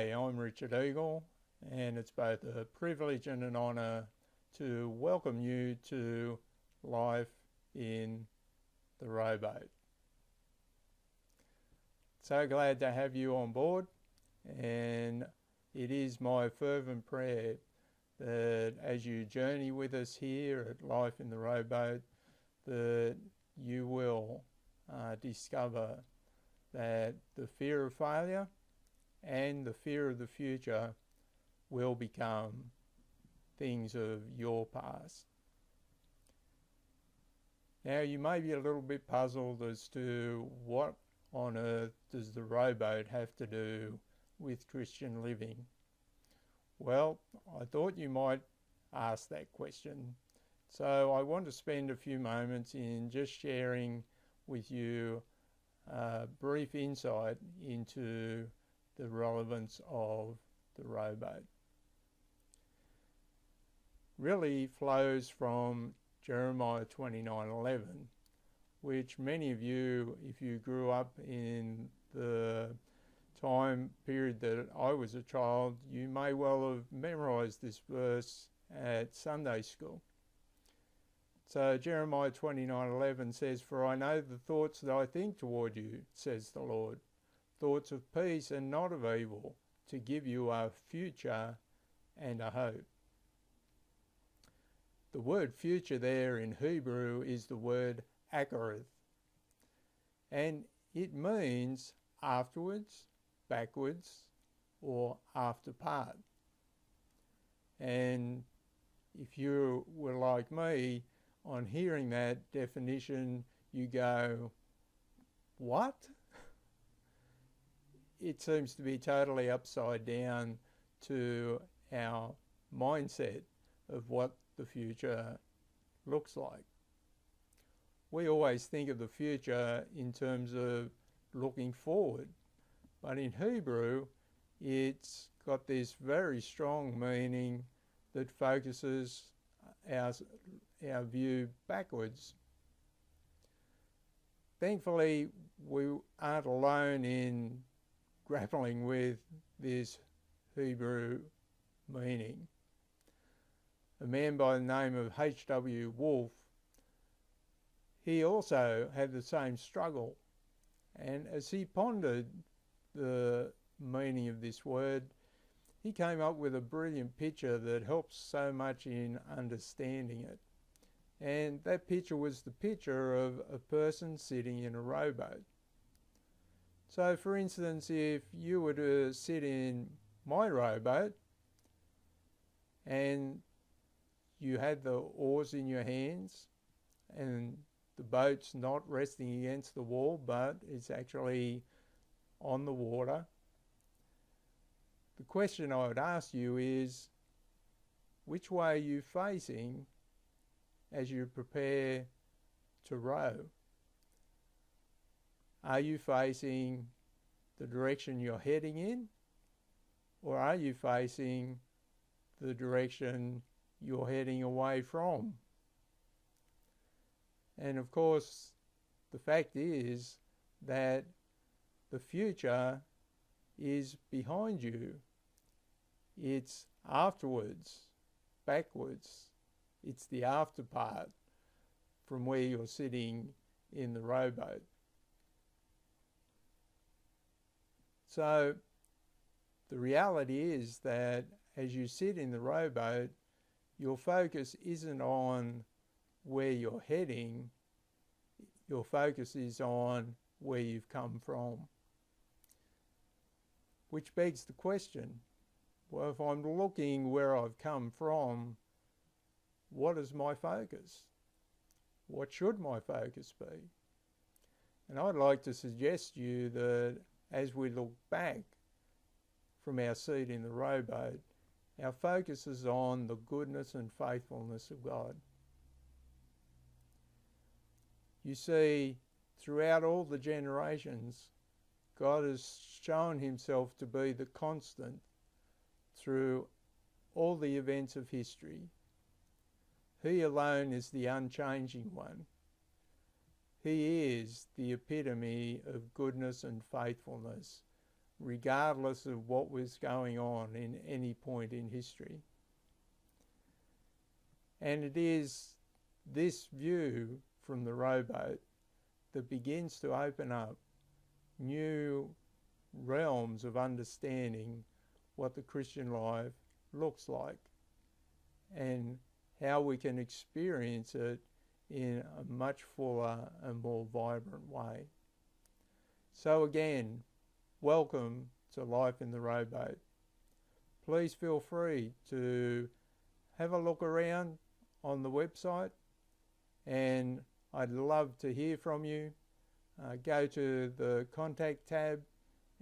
G'day, I'm Richard Eagle, and it's both a privilege and an honour to welcome you to life in the rowboat. So glad to have you on board, and it is my fervent prayer that as you journey with us here at Life in the Rowboat, that you will discover that the fear of failure and the fear of the future will become things of your past. Now, you may be a little bit puzzled as to what on earth does the rowboat have to do with Christian living? Well, I thought you might ask that question. So I want to spend a few moments in just sharing with you a brief insight into the relevance of the rowboat. Really flows from Jeremiah 29:11, which many of you, if you grew up in the time period that I was a child, you may well have memorized this verse at Sunday school. So Jeremiah 29:11 says, "For I know the thoughts that I think toward you, says the Lord, thoughts of peace and not of evil, to give you a future and a hope." The word future there in Hebrew is the word akerith, and it means afterwards, backwards, or after part. And if you were like me, on hearing that definition, you go, what? It seems to be totally upside down to our mindset of what the future looks like. We always think of the future in terms of looking forward, but in Hebrew, it's got this very strong meaning that focuses our view backwards. Thankfully, we aren't alone in grappling with this Hebrew meaning. A man by the name of H.W. Wolf, he also had the same struggle, and as he pondered the meaning of this word, he came up with a brilliant picture that helps so much in understanding it. And that picture was the picture of a person sitting in a rowboat. So for instance, if you were to sit in my rowboat and you had the oars in your hands and the boat's not resting against the wall, but it's actually on the water, the question I would ask you is, which way are you facing as you prepare to row? Are you facing the direction you're heading in, or are you facing the direction you're heading away from? And of course, the fact is that the future is behind you. It's afterwards, backwards. It's the after part from where you're sitting in the rowboat. So the reality is that as you sit in the rowboat, your focus isn't on where you're heading, your focus is on where you've come from. Which begs the question, well, if I'm looking where I've come from, what is my focus? What should my focus be? And I'd like to suggest to you that as we look back from our seat in the rowboat, our focus is on the goodness and faithfulness of God. You see, throughout all the generations, God has shown himself to be the constant through all the events of history. He alone is the unchanging one. He is the epitome of goodness and faithfulness regardless of what was going on in any point in history. And it is this view from the rowboat that begins to open up new realms of understanding what the Christian life looks like and how we can experience it in a much fuller and more vibrant way. So again, welcome to Life in the Rowboat. Please feel free to have a look around on the website, and I'd love to hear from you. Go to the contact tab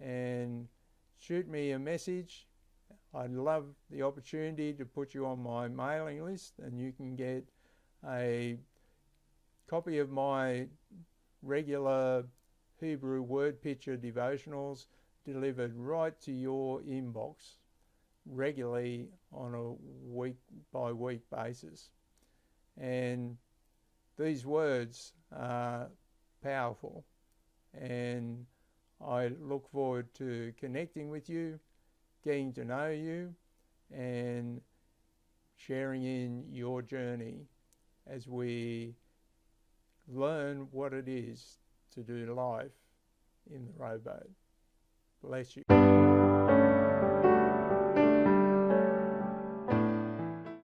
and shoot me a message. I'd love the opportunity to put you on my mailing list, and you can get a copy of my regular Hebrew word picture devotionals delivered right to your inbox regularly on a week by week basis. And these words are powerful, and I look forward to connecting with you, getting to know you, and sharing in your journey as we learn what it is to do life in the rowboat. Bless you.